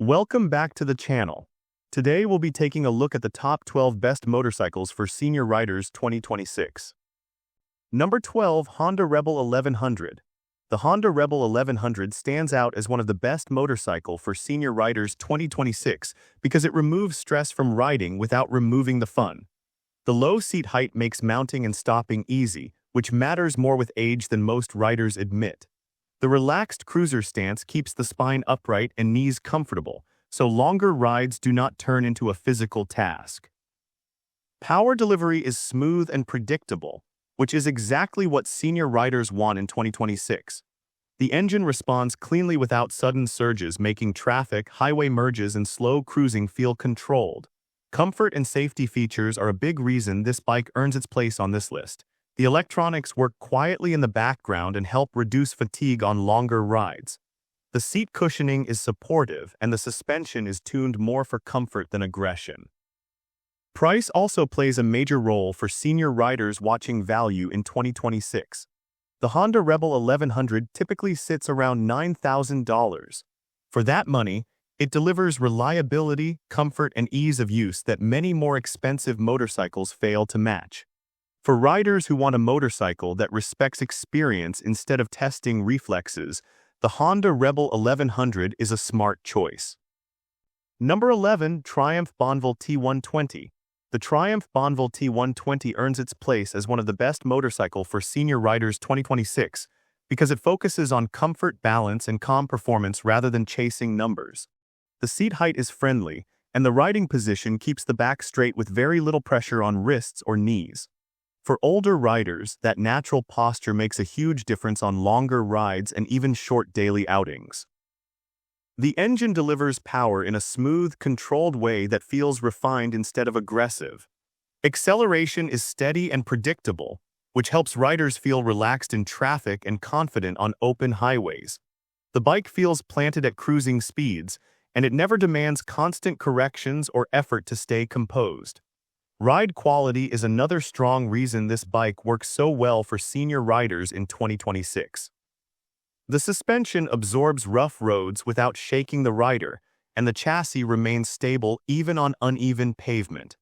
Welcome back to the channel. Today we'll be taking a look at the top 12 best motorcycles for senior riders 2026. Number 12, Honda Rebel 1100. The Honda Rebel 1100 stands out as one of the best motorcycle for senior riders 2026 because it removes stress from riding without removing the fun. The low seat height makes mounting and stopping easy, which matters more with age than most riders admit. The relaxed cruiser stance keeps the spine upright and knees comfortable, so longer rides do not turn into a physical task. Power delivery is smooth and predictable, which is exactly what senior riders want in 2026. The engine responds cleanly without sudden surges, making traffic, highway merges, and slow cruising feel controlled. Comfort and safety features are a big reason this bike earns its place on this list. The electronics work quietly in the background and help reduce fatigue on longer rides. The seat cushioning is supportive, and the suspension is tuned more for comfort than aggression. Price also plays a major role for senior riders watching value in 2026. The Honda Rebel 1100 typically sits around $9,000. For that money, it delivers reliability, comfort, and ease of use that many more expensive motorcycles fail to match. For riders who want a motorcycle that respects experience instead of testing reflexes, the Honda Rebel 1100 is a smart choice. Number 11, Triumph Bonneville T120. The Triumph Bonneville T120 earns its place as one of the best motorcycle for senior riders 2026 because it focuses on comfort, balance, and calm performance rather than chasing numbers. The seat height is friendly, and the riding position keeps the back straight with very little pressure on wrists or knees. For older riders, that natural posture makes a huge difference on longer rides and even short daily outings. The engine delivers power in a smooth, controlled way that feels refined instead of aggressive. Acceleration is steady and predictable, which helps riders feel relaxed in traffic and confident on open highways. The bike feels planted at cruising speeds, and it never demands constant corrections or effort to stay composed. Ride quality is another strong reason this bike works so well for senior riders in 2026. The suspension absorbs rough roads without shaking the rider, and the chassis remains stable even on uneven pavement.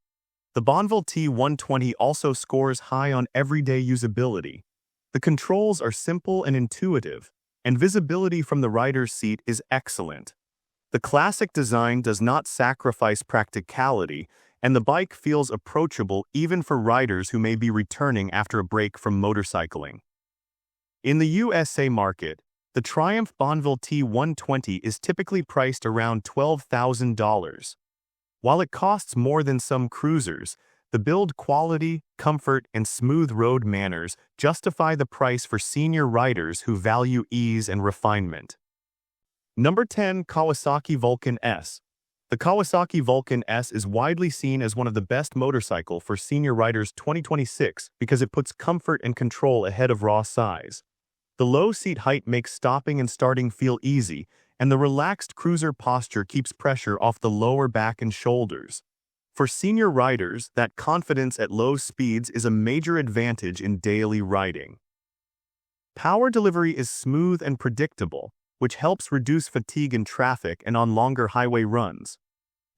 The Bonneville T120 also scores high on everyday usability. The controls are simple and intuitive, and visibility from the rider's seat is excellent. The classic design does not sacrifice practicality, and the bike feels approachable even for riders who may be returning after a break from motorcycling. In the USA market, the Triumph Bonneville T120 is typically priced around $12,000. While it costs more than some cruisers, the build quality, comfort, and smooth road manners justify the price for senior riders who value ease and refinement. Number 10, Kawasaki Vulcan S. The Kawasaki Vulcan S is widely seen as one of the best motorcycle for senior riders 2026 because it puts comfort and control ahead of raw size. The low seat height makes stopping and starting feel easy, and the relaxed cruiser posture keeps pressure off the lower back and shoulders. For senior riders, that confidence at low speeds is a major advantage in daily riding. Power delivery is smooth and predictable, which helps reduce fatigue in traffic and on longer highway runs.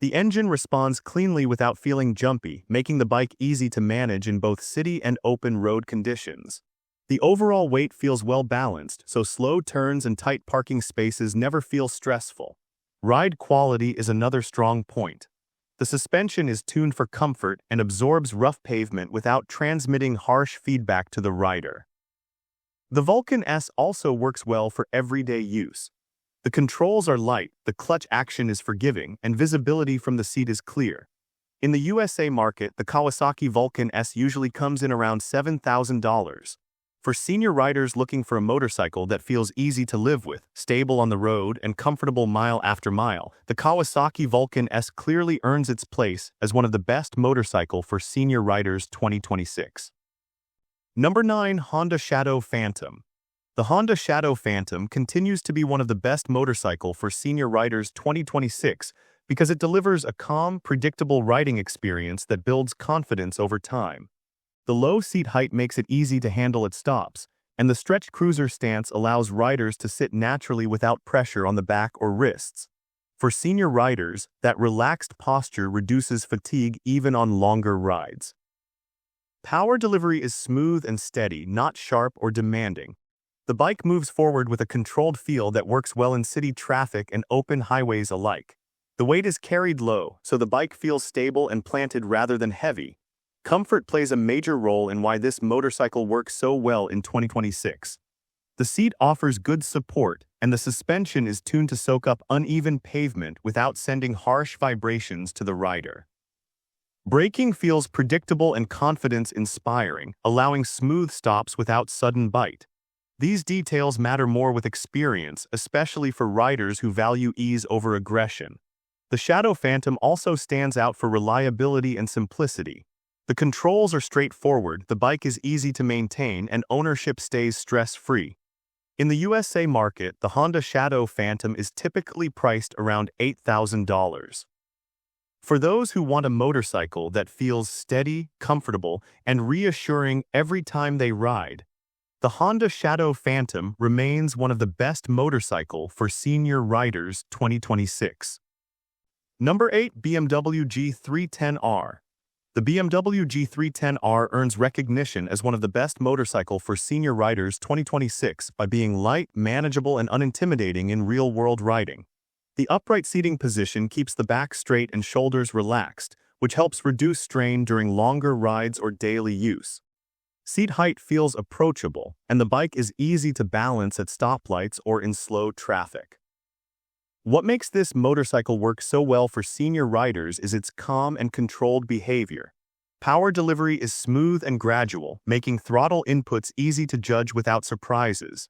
The engine responds cleanly without feeling jumpy, making the bike easy to manage in both city and open road conditions. The overall weight feels well balanced, so slow turns and tight parking spaces never feel stressful. Ride quality is another strong point. The suspension is tuned for comfort and absorbs rough pavement without transmitting harsh feedback to the rider. The Vulcan S also works well for everyday use. The controls are light, the clutch action is forgiving, and visibility from the seat is clear. In the USA market, the Kawasaki Vulcan S usually comes in around $7,000. For senior riders looking for a motorcycle that feels easy to live with, stable on the road, and comfortable mile after mile, the Kawasaki Vulcan S clearly earns its place as one of the best motorcycle for senior riders 2026. Number 9, Honda Shadow Phantom. The Honda Shadow Phantom continues to be one of the best motorcycle for senior riders 2026 because it delivers a calm, predictable riding experience that builds confidence over time. The low seat height makes it easy to handle at stops, and the stretched cruiser stance allows riders to sit naturally without pressure on the back or wrists. For senior riders, that relaxed posture reduces fatigue even on longer rides. Power delivery is smooth and steady, not sharp or demanding. The bike moves forward with a controlled feel that works well in city traffic and open highways alike. The weight is carried low, so the bike feels stable and planted rather than heavy. Comfort plays a major role in why this motorcycle works so well in 2026. The seat offers good support, and the suspension is tuned to soak up uneven pavement without sending harsh vibrations to the rider. Braking feels predictable and confidence-inspiring, allowing smooth stops without sudden bite. These details matter more with experience, especially for riders who value ease over aggression. The Shadow Phantom also stands out for reliability and simplicity. The controls are straightforward, the bike is easy to maintain, and ownership stays stress-free. In the USA market, the Honda Shadow Phantom is typically priced around $8,000. For those who want a motorcycle that feels steady, comfortable, and reassuring every time they ride, the Honda Shadow Phantom remains one of the best motorcycles for senior riders 2026. Number 8. BMW G310R. The BMW G310R earns recognition as one of the best motorcycles for senior riders 2026 by being light, manageable, and unintimidating in real-world riding. The upright seating position keeps the back straight and shoulders relaxed, which helps reduce strain during longer rides or daily use. Seat height feels approachable, and the bike is easy to balance at stoplights or in slow traffic. What makes this motorcycle work so well for senior riders is its calm and controlled behavior. Power delivery is smooth and gradual, making throttle inputs easy to judge without surprises.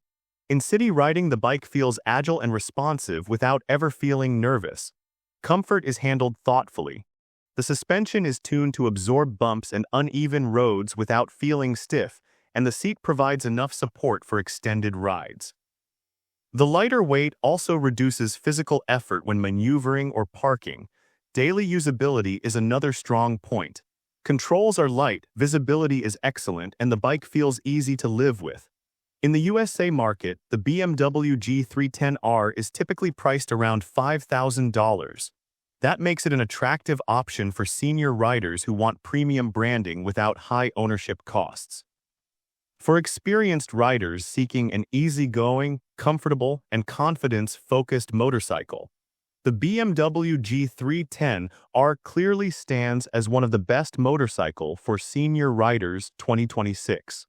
In city riding, the bike feels agile and responsive without ever feeling nervous. Comfort is handled thoughtfully. The suspension is tuned to absorb bumps and uneven roads without feeling stiff, and the seat provides enough support for extended rides. The lighter weight also reduces physical effort when maneuvering or parking. Daily usability is another strong point. Controls are light, visibility is excellent, and the bike feels easy to live with. In the USA market, the BMW G310R is typically priced around $5,000. That makes it an attractive option for senior riders who want premium branding without high ownership costs. For experienced riders seeking an easygoing, comfortable, and confidence-focused motorcycle, the BMW G310R clearly stands as one of the best motorcycles for senior riders 2026.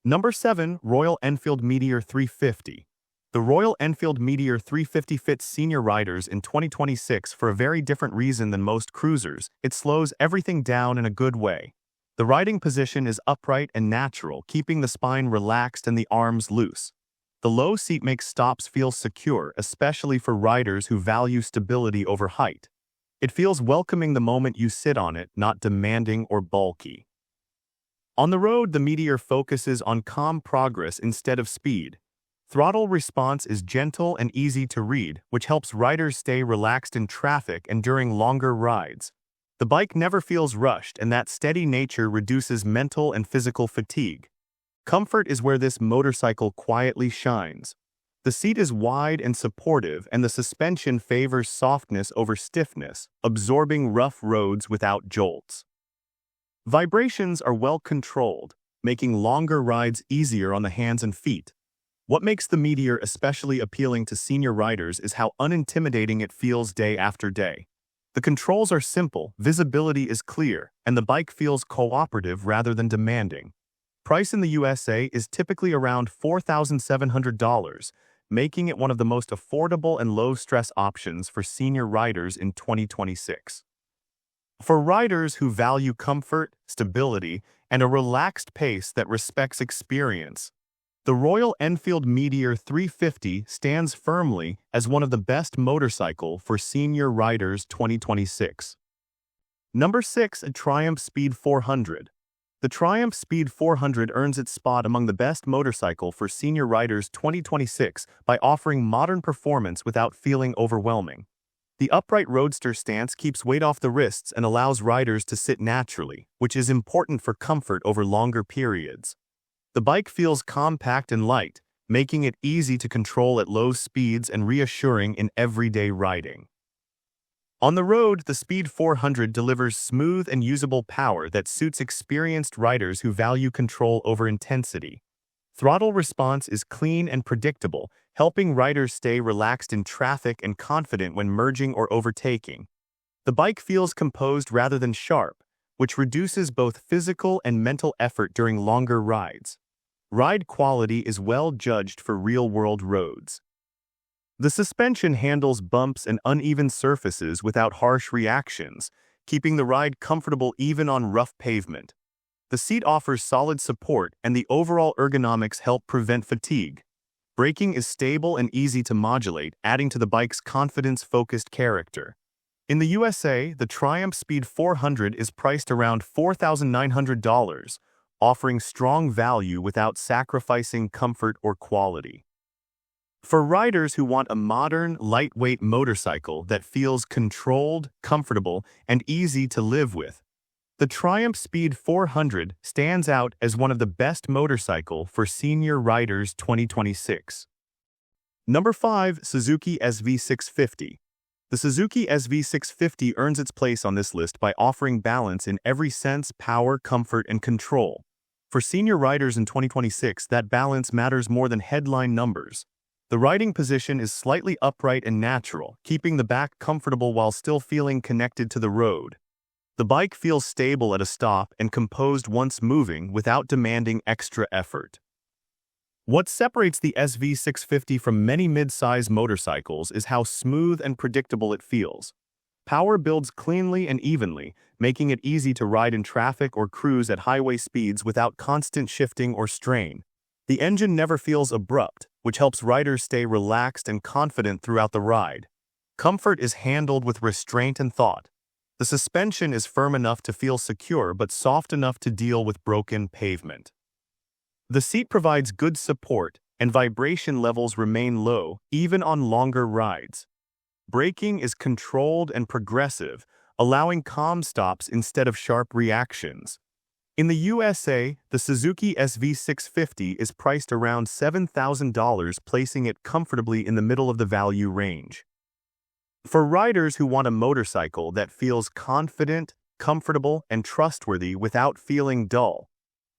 Number 7. Royal Enfield Meteor 350. The Royal Enfield Meteor 350 fits senior riders in 2026 for a very different reason than most cruisers. It slows everything down in a good way. The riding position is upright and natural, keeping the spine relaxed and the arms loose. The low seat makes stops feel secure, especially for riders who value stability over height. It feels welcoming the moment you sit on it, not demanding or bulky. On the road, the Meteor focuses on calm progress instead of speed. Throttle response is gentle and easy to read, which helps riders stay relaxed in traffic and during longer rides. The bike never feels rushed, and that steady nature reduces mental and physical fatigue. Comfort is where this motorcycle quietly shines. The seat is wide and supportive, and the suspension favors softness over stiffness, absorbing rough roads without jolts. Vibrations are well controlled, making longer rides easier on the hands and feet. What makes the Meteor especially appealing to senior riders is how unintimidating it feels day after day. The controls are simple, visibility is clear, and the bike feels cooperative rather than demanding. Price in the USA is typically around $4,700, making it one of the most affordable and low-stress options for senior riders in 2026. For riders who value comfort, stability, and a relaxed pace that respects experience, the Royal Enfield Meteor 350 stands firmly as one of the best motorcycles for senior riders 2026. Number 6. Triumph Speed 400. The Triumph Speed 400 earns its spot among the best motorcycle for senior riders 2026 by offering modern performance without feeling overwhelming. The upright roadster stance keeps weight off the wrists and allows riders to sit naturally, which is important for comfort over longer periods. The bike feels compact and light, making it easy to control at low speeds and reassuring in everyday riding. On the road, the Speed 400 delivers smooth and usable power that suits experienced riders who value control over intensity. Throttle response is clean and predictable, helping riders stay relaxed in traffic and confident when merging or overtaking. The bike feels composed rather than sharp, which reduces both physical and mental effort during longer rides. Ride quality is well judged for real-world roads. The suspension handles bumps and uneven surfaces without harsh reactions, keeping the ride comfortable even on rough pavement. The seat offers solid support, and the overall ergonomics help prevent fatigue. Braking is stable and easy to modulate, adding to the bike's confidence-focused character. In the USA, the Triumph Speed 400 is priced around $4,900, offering strong value without sacrificing comfort or quality. For riders who want a modern, lightweight motorcycle that feels controlled, comfortable, and easy to live with, the Triumph Speed 400 stands out as one of the best motorcycles for senior riders 2026. Number 5. Suzuki SV650. The Suzuki SV650 earns its place on this list by offering balance in every sense: power, comfort, and control. For senior riders in 2026, that balance matters more than headline numbers. The riding position is slightly upright and natural, keeping the back comfortable while still feeling connected to the road. The bike feels stable at a stop and composed once moving without demanding extra effort. What separates the SV650 from many mid-size motorcycles is how smooth and predictable it feels. Power builds cleanly and evenly, making it easy to ride in traffic or cruise at highway speeds without constant shifting or strain. The engine never feels abrupt, which helps riders stay relaxed and confident throughout the ride. Comfort is handled with restraint and thought. The suspension is firm enough to feel secure but soft enough to deal with broken pavement. The seat provides good support, and vibration levels remain low, even on longer rides. Braking is controlled and progressive, allowing calm stops instead of sharp reactions. In the USA, the Suzuki SV650 is priced around $7,000, placing it comfortably in the middle of the value range. For riders who want a motorcycle that feels confident, comfortable, and trustworthy without feeling dull,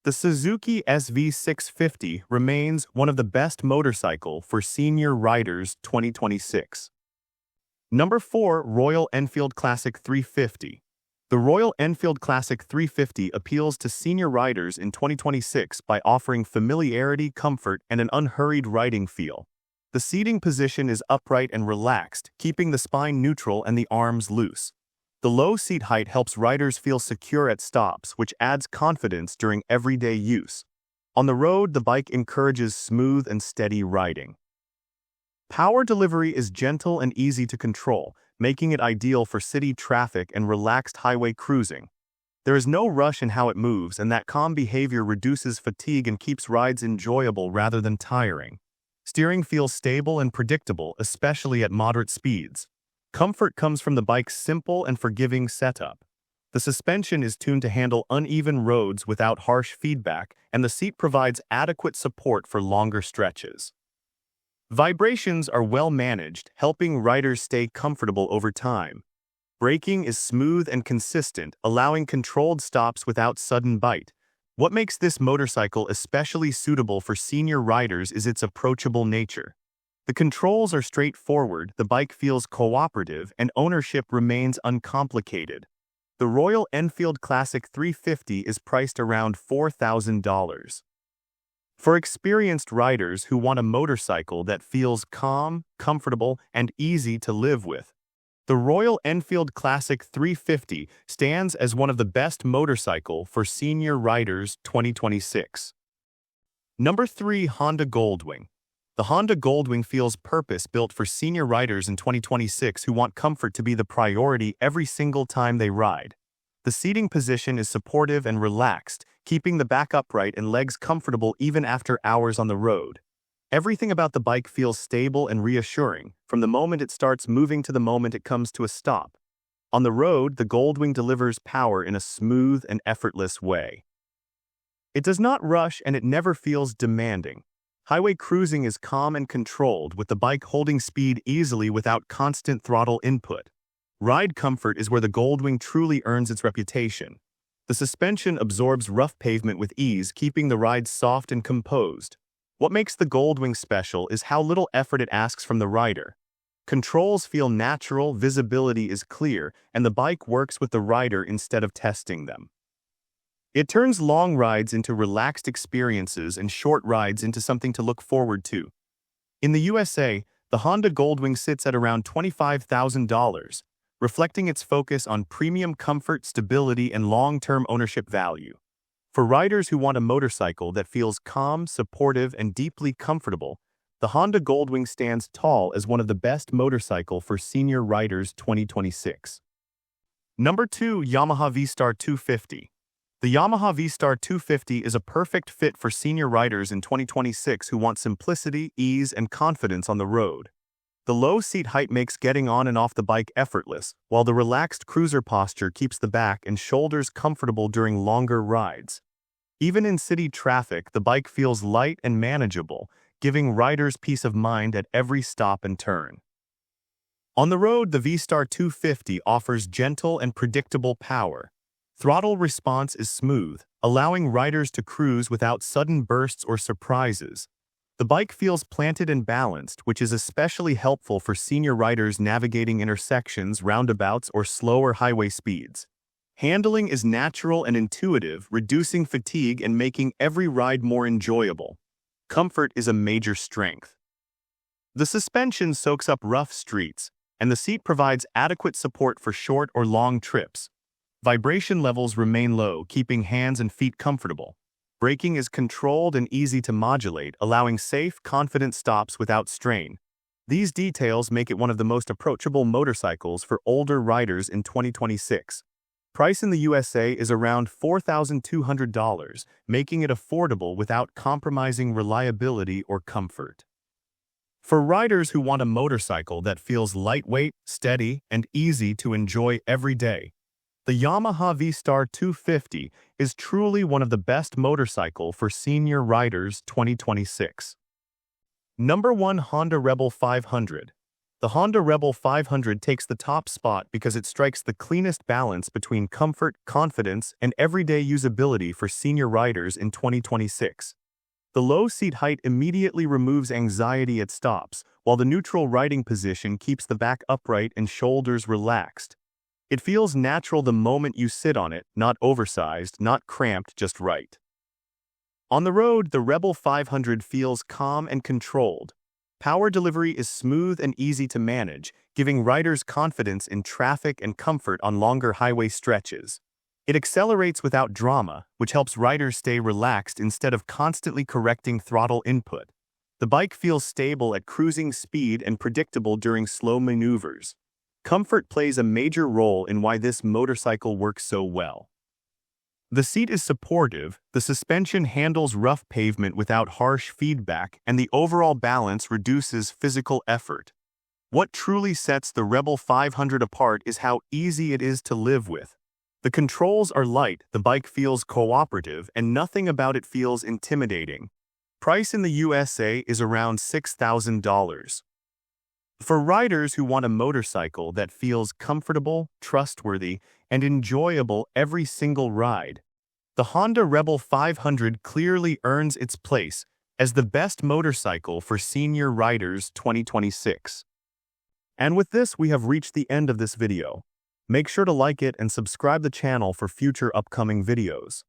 the Suzuki SV650 remains one of the best motorcycles for senior riders 2026. Number 4. Royal Enfield Classic 350. The Royal Enfield Classic 350 appeals to senior riders in 2026 by offering familiarity, comfort, and an unhurried riding feel. The seating position is upright and relaxed, keeping the spine neutral and the arms loose. The low seat height helps riders feel secure at stops, which adds confidence during everyday use. On the road, the bike encourages smooth and steady riding. Power delivery is gentle and easy to control, making it ideal for city traffic and relaxed highway cruising. There is no rush in how it moves, and that calm behavior reduces fatigue and keeps rides enjoyable rather than tiring. Steering feels stable and predictable, especially at moderate speeds. Comfort comes from the bike's simple and forgiving setup. The suspension is tuned to handle uneven roads without harsh feedback, and the seat provides adequate support for longer stretches. Vibrations are well managed, helping riders stay comfortable over time. Braking is smooth and consistent, allowing controlled stops without sudden bite. What makes this motorcycle especially suitable for senior riders is its approachable nature. The controls are straightforward, the bike feels cooperative, and ownership remains uncomplicated. The Royal Enfield Classic 350 is priced around $4,000. For experienced riders who want a motorcycle that feels calm, comfortable, and easy to live with, the Royal Enfield Classic 350 stands as one of the best motorcycles for senior riders 2026. Number 3. Honda Goldwing. The Honda Goldwing feels purpose-built for senior riders in 2026 who want comfort to be the priority every single time they ride. The seating position is supportive and relaxed, keeping the back upright and legs comfortable even after hours on the road. Everything about the bike feels stable and reassuring, from the moment it starts moving to the moment it comes to a stop. On the road, the Goldwing delivers power in a smooth and effortless way. It does not rush and it never feels demanding. Highway cruising is calm and controlled, with the bike holding speed easily without constant throttle input. Ride comfort is where the Goldwing truly earns its reputation. The suspension absorbs rough pavement with ease, keeping the ride soft and composed. What makes the Goldwing special is how little effort it asks from the rider. Controls feel natural, visibility is clear, and the bike works with the rider instead of testing them. It turns long rides into relaxed experiences and short rides into something to look forward to. In the USA, the Honda Goldwing sits at around $25,000, reflecting its focus on premium comfort, stability, and long-term ownership value. For riders who want a motorcycle that feels calm, supportive, and deeply comfortable, the Honda Goldwing stands tall as one of the best motorcycle for senior riders 2026. Number 2. Yamaha V Star 250. The Yamaha V Star 250 is a perfect fit for senior riders in 2026 who want simplicity, ease, and confidence on the road. The low seat height makes getting on and off the bike effortless, while the relaxed cruiser posture keeps the back and shoulders comfortable during longer rides. Even in city traffic, the bike feels light and manageable, giving riders peace of mind at every stop and turn. On the road, the V Star 250 offers gentle and predictable power. Throttle response is smooth, allowing riders to cruise without sudden bursts or surprises. The bike feels planted and balanced, which is especially helpful for senior riders navigating intersections, roundabouts, or slower highway speeds. Handling is natural and intuitive, reducing fatigue and making every ride more enjoyable. Comfort is a major strength. The suspension soaks up rough streets, and the seat provides adequate support for short or long trips. Vibration levels remain low, keeping hands and feet comfortable. Braking is controlled and easy to modulate, allowing safe, confident stops without strain. These details make it one of the most approachable motorcycles for older riders in 2026. Price in the USA is around $4,200, making it affordable without compromising reliability or comfort. For riders who want a motorcycle that feels lightweight, steady, and easy to enjoy every day, the Yamaha V Star 250 is truly one of the best motorcycle for senior riders 2026. Number 1. Honda Rebel 500. The Honda Rebel 500 takes the top spot because it strikes the cleanest balance between comfort, confidence, and everyday usability for senior riders in 2026. The low seat height immediately removes anxiety at stops, while the neutral riding position keeps the back upright and shoulders relaxed. It feels natural the moment you sit on it, not oversized, not cramped, just right. On the road, the Rebel 500 feels calm and controlled. Power delivery is smooth and easy to manage, giving riders confidence in traffic and comfort on longer highway stretches. It accelerates without drama, which helps riders stay relaxed instead of constantly correcting throttle input. The bike feels stable at cruising speed and predictable during slow maneuvers. Comfort plays a major role in why this motorcycle works so well. The seat is supportive, the suspension handles rough pavement without harsh feedback, and the overall balance reduces physical effort. What truly sets the Rebel 500 apart is how easy it is to live with. The controls are light, the bike feels cooperative, and nothing about it feels intimidating. Price in the USA is around $6,000. For riders who want a motorcycle that feels comfortable, trustworthy, and enjoyable every single ride, the Honda Rebel 500 clearly earns its place as the best motorcycle for senior riders 2026. And with this, we have reached the end of this video. Make sure to like it and subscribe the channel for future upcoming videos.